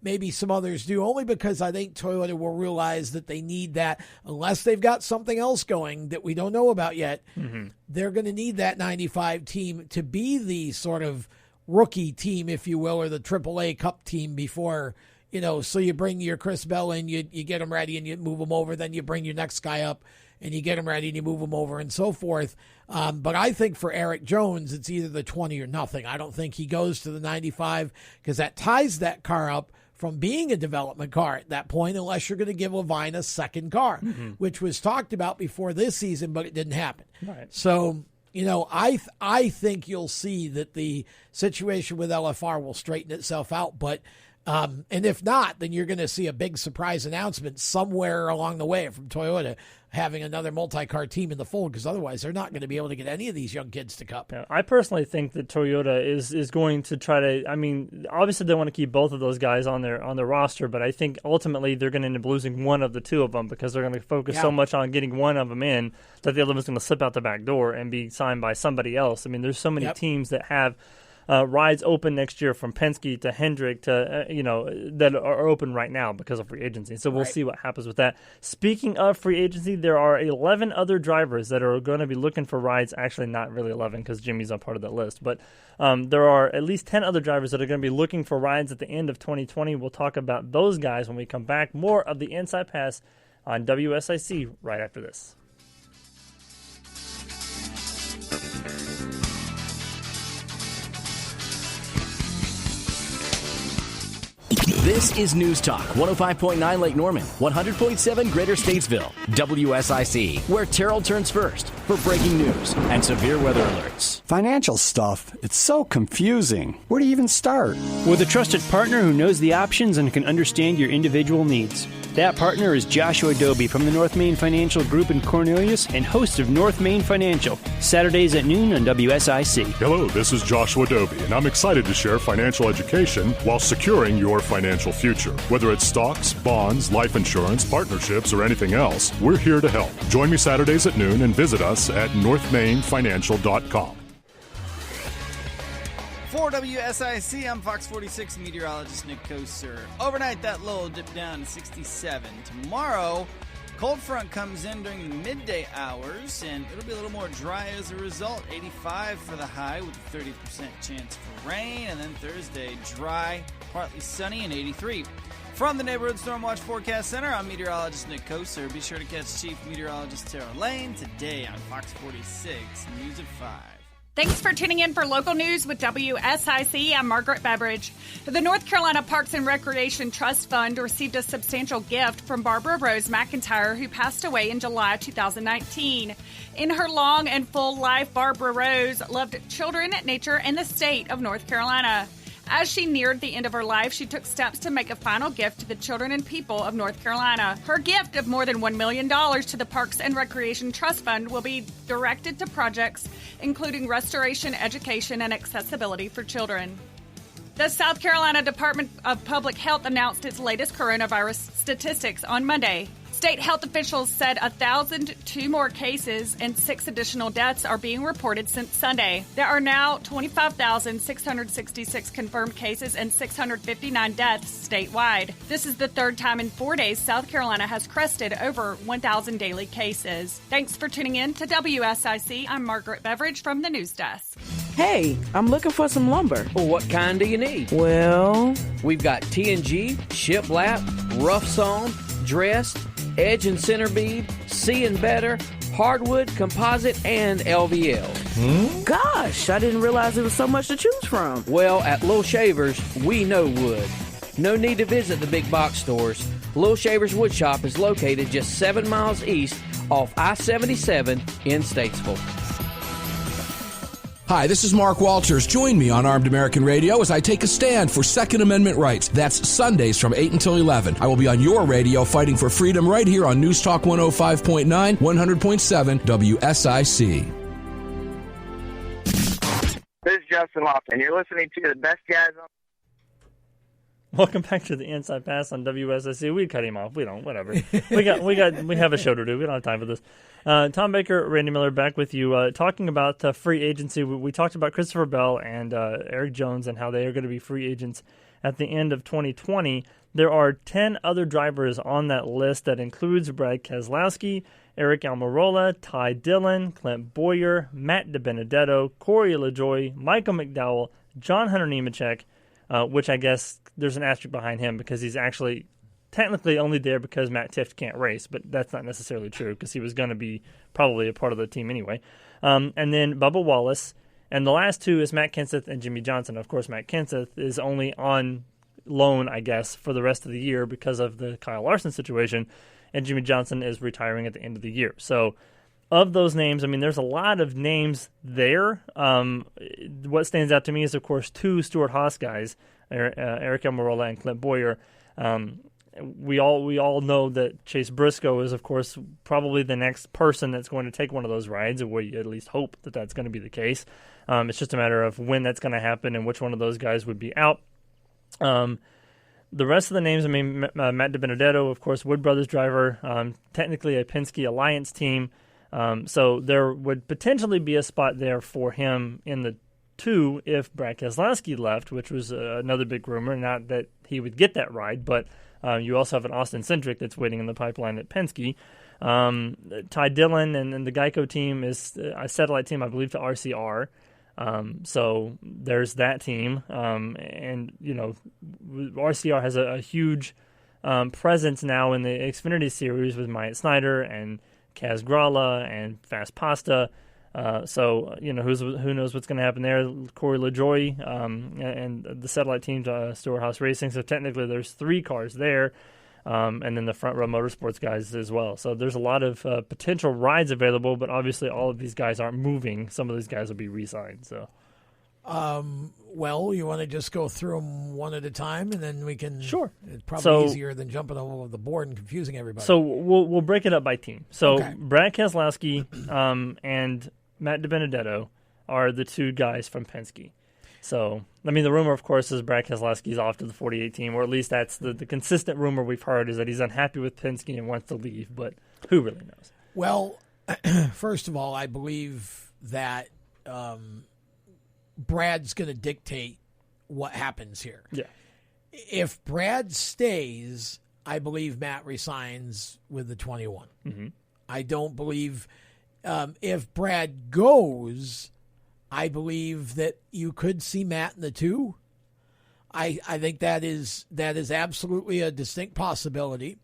maybe some others do, only because I think Toyota will realize that they need that, unless they've got something else going that we don't know about yet. Mm-hmm. They're going to need that 95 team to be the sort of rookie team, if you will, or the AAA Cup team before, so you bring your Chris Bell in, you get him ready and you move him over, then you bring your next guy up and you get him ready and you move him over and so forth. But I think for Eric Jones, it's either the 20 or nothing. I don't think he goes to the 95 because that ties that car up from being a development car at that point, unless you're going to give Levine a second car, which was talked about before this season, but it didn't happen. Right. So, I think you'll see that the situation with LFR will straighten itself out, but and if not, then you're going to see a big surprise announcement somewhere along the way from Toyota having another multi-car team in the fold, because otherwise they're not going to be able to get any of these young kids to Cup. Yeah, I personally think that Toyota is going to try to, obviously they want to keep both of those guys on their roster, but I think ultimately they're going to end up losing one of the two of them because they're going to focus so much on getting one of them in that the other one's going to slip out the back door and be signed by somebody else. There's so many teams that have rides open next year, from Penske to Hendrick to, that are open right now because of free agency. So we'll see what happens with that. Speaking of free agency, there are 11 other drivers that are going to be looking for rides. Actually, not really 11 because Jimmy's not part of that list. But there are at least 10 other drivers that are going to be looking for rides at the end of 2020. We'll talk about those guys when we come back. More of the Inside Pass on WSIC right after this. This is News Talk 105.9 Lake Norman, 100.7 Greater Statesville, WSIC, where Terrell turns first for breaking news and severe weather alerts. Financial stuff, it's so confusing. Where do you even start? With a trusted partner who knows the options and can understand your individual needs. That partner is Joshua Doby from the North Main Financial Group in Cornelius and host of North Main Financial, Saturdays at noon on WSIC. Hello, this is Joshua Doby, and I'm excited to share financial education while securing your financial future. Whether it's stocks, bonds, life insurance, partnerships, or anything else, we're here to help. Join me Saturdays at noon and visit us at northmainfinancial.com. For WSIC, I'm Fox 46 meteorologist Nick Koser. Overnight, that low dipped down to 67. Tomorrow, cold front comes in during the midday hours, and it'll be a little more dry as a result. 85 for the high with a 30% chance for rain. And then Thursday, dry, partly sunny, and 83. From the Neighborhood Storm Watch Forecast Center, I'm meteorologist Nick Koser. Be sure to catch Chief Meteorologist Tara Lane today on Fox 46 News at 5. Thanks for tuning in for local news with WSIC. I'm Margaret Beveridge. The North Carolina Parks and Recreation Trust Fund received a substantial gift from Barbara Rose McIntyre, who passed away in July 2019. In her long and full life, Barbara Rose loved children, nature, and the state of North Carolina. As she neared the end of her life, she took steps to make a final gift to the children and people of North Carolina. Her gift of more than $1 million to the Parks and Recreation Trust Fund will be directed to projects including restoration, education, and accessibility for children. The South Carolina Department of Public Health announced its latest coronavirus statistics on Monday. State health officials said 1,002 more cases and 6 additional deaths are being reported since Sunday. There are now 25,666 confirmed cases and 659 deaths statewide. This is the third time in 4 days South Carolina has crested over 1,000 daily cases. Thanks for tuning in to WSIC. I'm Margaret Beveridge from the News Desk. Hey, I'm looking for some lumber. Well, what kind do you need? Well, we've got T&G, shiplap, rough sawn, dressed, edge and center bead, C and better, hardwood, composite, and LVL. Gosh, I didn't realize there was so much to choose from. Well, at Little Shavers, we know wood. No need to visit the big box stores. Little Shavers Wood Shop is located just 7 miles east off I-77 in Statesville. Hi, this is Mark Walters. Join me on Armed American Radio as I take a stand for Second Amendment rights. That's Sundays from 8 until 11. I will be on your radio fighting for freedom right here on News Talk 105.9, 100.7 WSIC. This is Justin Lofton, and you're listening to the best guys on... Welcome back to the Inside Pass on WSIC. We cut him off. We don't. Whatever. We have a show to do. We don't have time for this. Tom Baker, Randy Miller, back with you, talking about free agency. We talked about Christopher Bell and Eric Jones and how they are going to be free agents at the end of 2020. There are 10 other drivers on that list that includes Brad Keselowski, Eric Almirola, Ty Dillon, Clint Boyer, Matt DiBenedetto, Corey LaJoie, Michael McDowell, John Hunter Nemechek, which I guess there's an asterisk behind him because he's actually technically only there because Matt Tifft can't race, but that's not necessarily true because he was going to be probably a part of the team anyway. And then Bubba Wallace, and the last two is Matt Kenseth and Jimmy Johnson. Of course, Matt Kenseth is only on loan, I guess, for the rest of the year because of the Kyle Larson situation, and Jimmy Johnson is retiring at the end of the year. So of those names, I mean, there's a lot of names there. What stands out to me is, of course, 2 Stewart-Haas guys, Eric Almirola and Clint Boyer. We all know that Chase Briscoe is, of course, probably the next person that's going to take one of those rides, or we at least hope that that's going to be the case. It's just a matter of when that's going to happen and which one of those guys would be out. The rest of the names, I mean, Matt DiBenedetto, of course, Wood Brothers driver, technically a Penske Alliance team. So there would potentially be a spot there for him in the 2 if Brad Keselowski left, which was another big rumor. Not that he would get that ride, but you also have an Austin Cindric that's waiting in the pipeline at Penske. Ty Dillon and the Geico team is a satellite team, I believe, to RCR. So there's that team. And, you know, RCR has a huge presence now in the Xfinity series with Myatt Snider and Kaz Grala and Fast Pasta. So, you know, who knows what's going to happen there. Corey LaJoie and the satellite team, Stewart-Haas Racing. So technically there's 3 cars there, and then the Front Row Motorsports guys as well. So there's a lot of potential rides available, but obviously all of these guys aren't moving. Some of these guys will be re-signed. So. Well, you want to just go through them one at a time, and then we can. Sure. It's probably easier than jumping over the board and confusing everybody. So we'll break it up by team. So okay. Brad Keselowski and Matt DiBenedetto are the 2 guys from Penske. So, I mean, the rumor, of course, is Brad Keselowski's off to the 48 team, or at least that's the consistent rumor we've heard is that he's unhappy with Penske and wants to leave, but who really knows? Well, first of all, I believe that Brad's going to dictate what happens here. Yeah. If Brad stays, I believe Matt resigns with the 21. Mm-hmm. I don't believe if Brad goes, I believe that you could see Matt in the 2. I think that is absolutely a distinct possibility,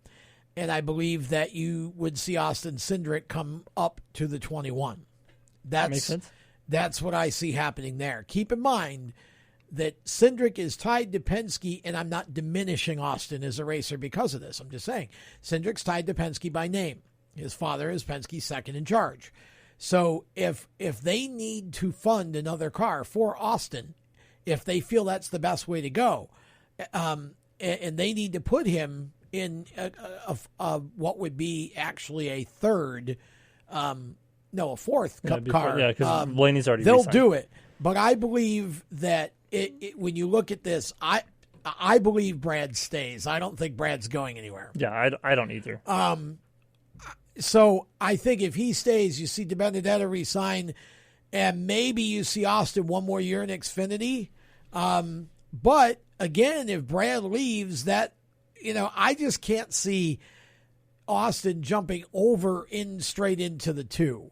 and I believe that you would see Austin Cindric come up to the 21. That makes sense. That's what I see happening there. Keep in mind that Cindric is tied to Penske, and I'm not diminishing Austin as a racer because of this. I'm just saying Cindric's tied to Penske by name. His father is Penske's second in charge. So if they need to fund another car for Austin, if they feel that's the best way to go, and they need to put him in what would be actually a third, a fourth Cup car. Yeah, because Blaney's already they'll re-signed. do it. But I believe that when you look at this, I believe Brad stays. I don't think Brad's going anywhere. Yeah, I don't either. So I think if he stays, you see DiBenedetto resign, and maybe you see Austin one more year in Xfinity. But again, if Brad leaves, that I just can't see Austin jumping straight into the two.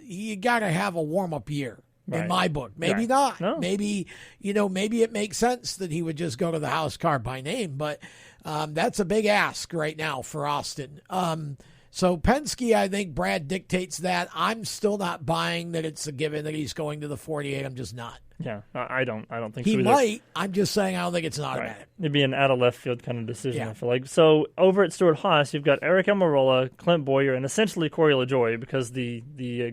You got to have a warm up year. In my book, maybe not. No. Maybe it makes sense that he would just go to the house car by name, but that's a big ask right now for Austin. So Penske, I think Brad dictates that. I'm still not buying that it's a given that he's going to the 48. I'm just not. Yeah, I don't think he so either. might. I'm just saying I don't think it's an automatic. Right. It'd be an out of left field kind of decision, I feel like. So over at Stewart Haas, you've got Eric Almirola, Clint Bowyer, and essentially Corey LaJoie because the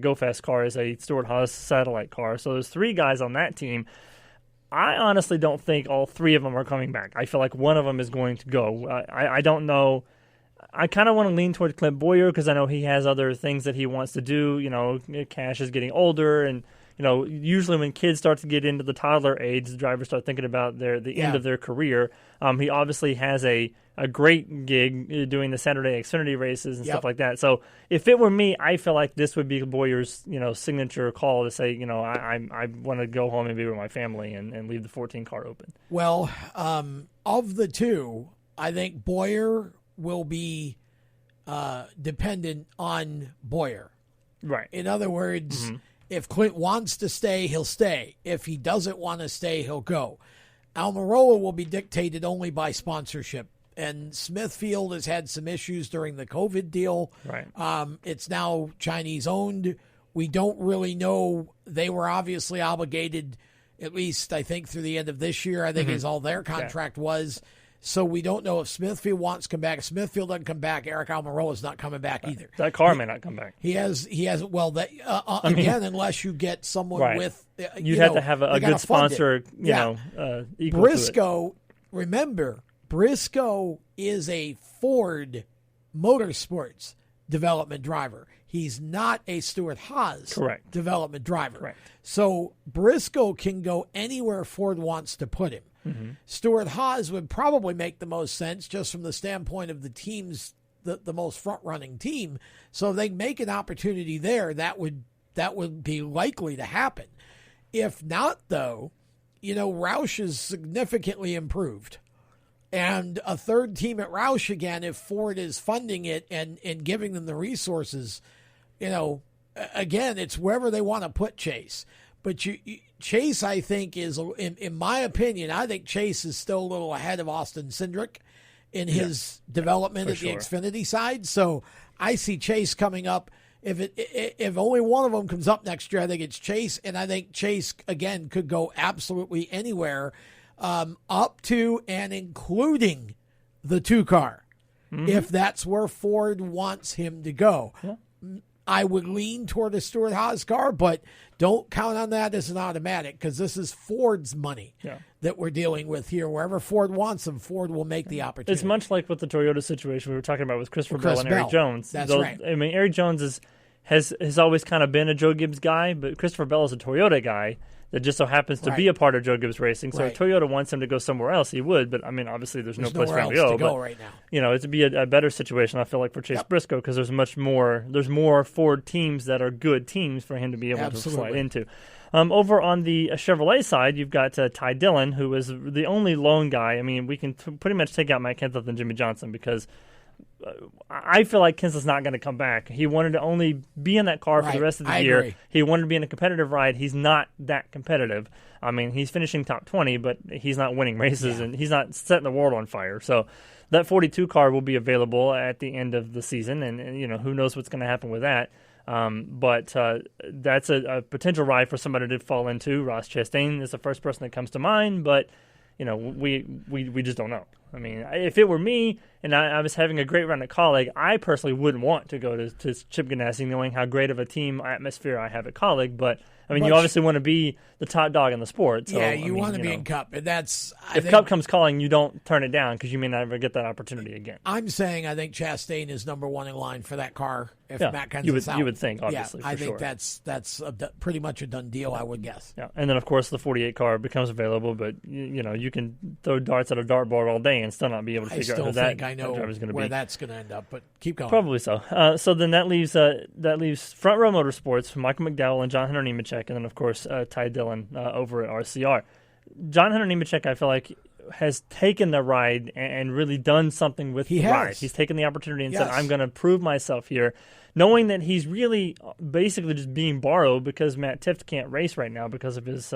Go Fast car is a Stewart Haas satellite car. So there's three guys on that team. I honestly don't think all three of them are coming back. I feel like one of them is going to go. I don't know. I kind of want to lean toward Clint Bowyer because I know he has other things that he wants to do. Cash is getting older, and usually when kids start to get into the toddler age, the drivers start thinking about the end of their career. He obviously has a great gig doing the Saturday Xfinity races and stuff like that. So if it were me, I feel like this would be Bowyer's signature call to say, I want to go home and be with my family and leave the 14 car open. Well, of the two, I think Bowyer will be dependent on Bowyer. Right. In other words, if Clint wants to stay, he'll stay. If he doesn't want to stay, he'll go. Almirola will be dictated only by sponsorship. And Smithfield has had some issues during the COVID deal. Right. It's now Chinese owned. We don't really know. They were obviously obligated, at least I think through the end of this year, I think is all their contract was. So we don't know if Smithfield wants to come back. If Smithfield doesn't come back, Eric Almirola is not coming back either. That car may not come back. He has. Well, that again, unless you get someone with, you'd have to have a good sponsor. Equal Briscoe. Remember, Briscoe is a Ford Motorsports development driver. He's not a Stewart Haas development driver. Correct. So Briscoe can go anywhere Ford wants to put him. Stewart Haas would probably make the most sense just from the standpoint of the team's the most front-running team. So if they make an opportunity there, that would be likely to happen. If not, though, Roush is significantly improved. And a third team at Roush again, if Ford is funding it and giving them the resources, again, it's wherever they want to put Chase. But Chase, I think, is, in my opinion, I think Chase is still a little ahead of Austin Cindric in his development at the Xfinity side. So I see Chase coming up. If only one of them comes up next year, I think it's Chase. And I think Chase, again, could go absolutely anywhere up to and including the 2-car, if that's where Ford wants him to go. Yeah. I would lean toward a Stewart Haas car, but don't count on that as an automatic because this is Ford's money that we're dealing with here. Wherever Ford wants them, Ford will make the opportunity. It's much like with the Toyota situation we were talking about with Christopher Bell and Eric Jones. That's right. I mean, Eric Jones has always kind of been a Joe Gibbs guy, but Christopher Bell is a Toyota guy that just so happens to be a part of Joe Gibbs Racing. So if Toyota wants him to go somewhere else, he would. But, I mean, obviously there's no place for him to go. But, right now. It'd be a better situation, I feel like, for Chase Briscoe because there's more Ford teams that are good teams for him to be able to slide into. Over on the Chevrolet side, you've got Ty Dillon, who is the only lone guy. I mean, we can pretty much take out Matt Kenseth and Jimmy Johnson because I feel like Kenseth's not going to come back. He wanted to only be in that car for the rest of the year. Agree. He wanted to be in a competitive ride. He's not that competitive. I mean, he's finishing top 20, but he's not winning races, and he's not setting the world on fire. So that 42 car will be available at the end of the season, and who knows what's going to happen with that. But that's a potential ride for somebody to fall into. Ross Chastain is the first person that comes to mind, but we just don't know. I mean, if it were me and I was having a great run at Colleague, I personally wouldn't want to go to Chip Ganassi knowing how great of a team atmosphere I have at Colleague. But, I mean, you obviously want to be the top dog in the sport. So, yeah, you want to be in Cup. And that's if Cup comes calling, you don't turn it down because you may never get that opportunity again. I'm saying I think Chastain is number one in line for that car if Matt Kenseth's out. You would think, obviously. Yeah, I think that's pretty much a done deal, I would guess. Yeah, and then, of course, the 48 car becomes available, but, you can throw darts at a dartboard all day and still not be able to figure out who that driver's going to be. Where that's going to end up, but keep going. Probably so. So then that leaves Front Row Motorsports, Michael McDowell and John Hunter Nemechek, and then, of course, Ty Dillon over at RCR. John Hunter Nemechek, I feel like, has taken the ride and really done something with the ride. He's taken the opportunity and said, I'm going to prove myself here, knowing that he's really basically just being borrowed because Matt Tifft can't race right now because of his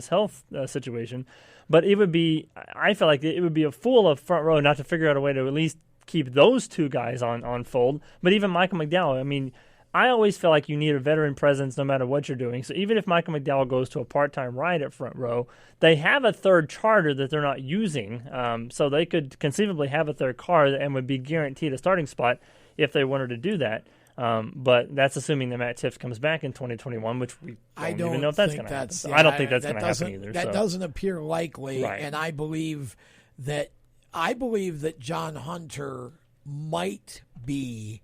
health situation. But I feel like it would be a fool of Front Row not to figure out a way to at least keep those two guys on fold. But even Michael McDowell, I mean, I always feel like you need a veteran presence no matter what you're doing. So even if Michael McDowell goes to a part-time ride at Front Row, they have a third charter that they're not using. So they could conceivably have a third car and would be guaranteed a starting spot if they wanted to do that. But that's assuming that Matt Tifft comes back in 2021, which we don't even know if that's going to happen. Yeah, I don't think that's going to happen either. That doesn't appear likely, right. And I believe that John Hunter might be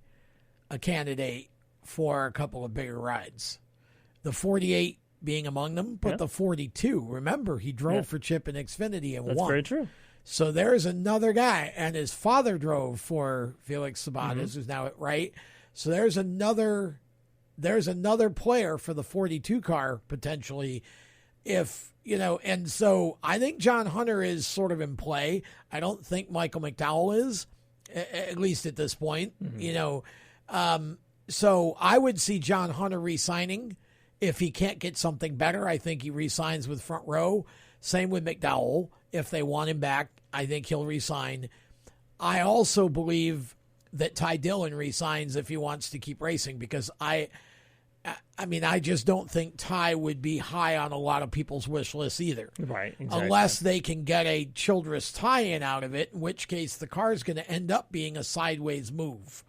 a candidate for a couple of bigger rides. The 48 being among them, but the 42. Remember, he drove for Chip in Xfinity and won. That's very true. So there's another guy, and his father drove for Felix Sabates, who's now at Wright. So there's another player for the 42 car potentially, and so I think John Hunter is sort of in play. I don't think Michael McDowell is, at least at this point. So I would see John Hunter re-signing if he can't get something better. I think he re-signs with Front Row. Same with McDowell. If they want him back, I think he'll re-sign. I also believe that Ty Dillon re-signs if he wants to keep racing, because I just don't think Ty would be high on a lot of people's wish lists either. Right, exactly. Unless they can get a Childress tie-in out of it, in which case the car is going to end up being a sideways move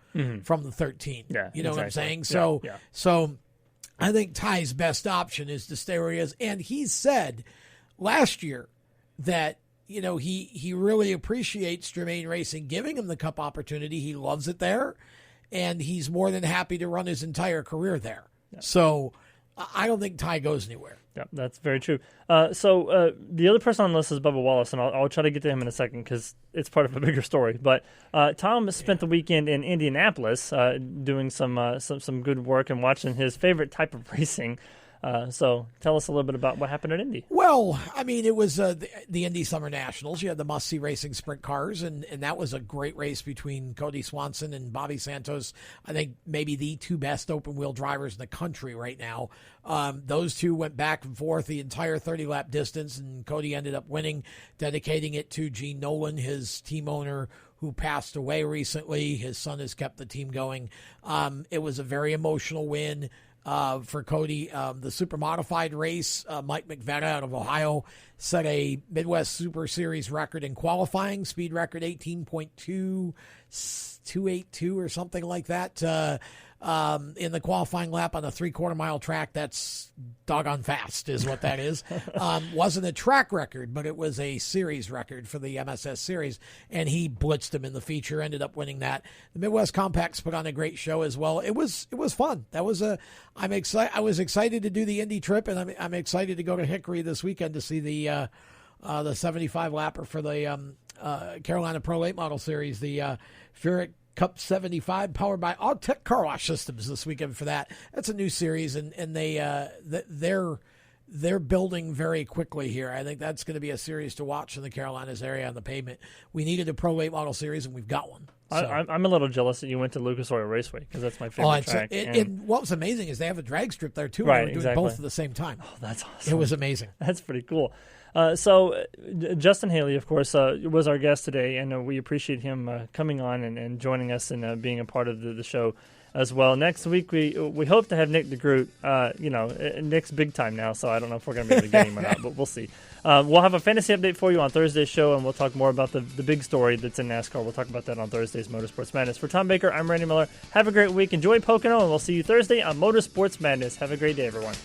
from the 13. Yeah, you know what I'm saying? So I think Ty's best option is to stay where he is. And he said last year that he really appreciates Germain Racing giving him the Cup opportunity. He loves it there, and he's more than happy to run his entire career there. Yeah. So I don't think Ty goes anywhere. Yeah, that's very true. So the other person on the list is Bubba Wallace, and I'll try to get to him in a second because it's part of a bigger story. But Tom spent the weekend in Indianapolis doing some good work and watching his favorite type of racing. So tell us a little bit about what happened at Indy. Well, I mean, it was the Indy Summer Nationals. You had the must-see racing sprint cars, and that was a great race between Cody Swanson and Bobby Santos. I think maybe the two best open-wheel drivers in the country right now. Those two went back and forth the entire 30-lap distance, and Cody ended up winning, dedicating it to Gene Nolan, his team owner, who passed away recently. His son has kept the team going. It was a very emotional win. For Cody, the super modified race, Mike McVetta out of Ohio set a Midwest Super Series record in qualifying, speed record 18.282 or something like that. In the qualifying lap on a 3/4 mile track, that's doggone fast is what that is. Wasn't a track record, but it was a series record for the MSS series, and he blitzed him in the feature, ended up winning that. The Midwest Compacts put on a great show as well. It was fun. I was excited to do the Indy trip, and I'm excited to go to Hickory this weekend to see the 75 lapper for the Carolina Pro Late Model Series, the Furic Cup 75, powered by Autech Car Wash Systems this weekend for that. That's a new series, and they're building very quickly here. I think that's going to be a series to watch in the Carolinas area on the pavement. We needed a Pro Late Model Series, and we've got one. So. I'm a little jealous that you went to Lucas Oil Raceway because that's my favorite track. And what was amazing is they have a drag strip there, too. Right, and they were doing both at the same time. Oh, that's awesome. It was amazing. That's pretty cool. So Justin Haley, of course, was our guest today, and we appreciate him coming on and joining us and being a part of the show. as well. Next week, we hope to have Nick DeGroot. Nick's big time now, so I don't know if we're going to be able to get him or not, but we'll see. We'll have a fantasy update for you on Thursday's show, and we'll talk more about the big story that's in NASCAR. We'll talk about that on Thursday's Motorsports Madness. For Tom Baker, I'm Randy Miller. Have a great week. Enjoy Pocono, and we'll see you Thursday on Motorsports Madness. Have a great day, everyone.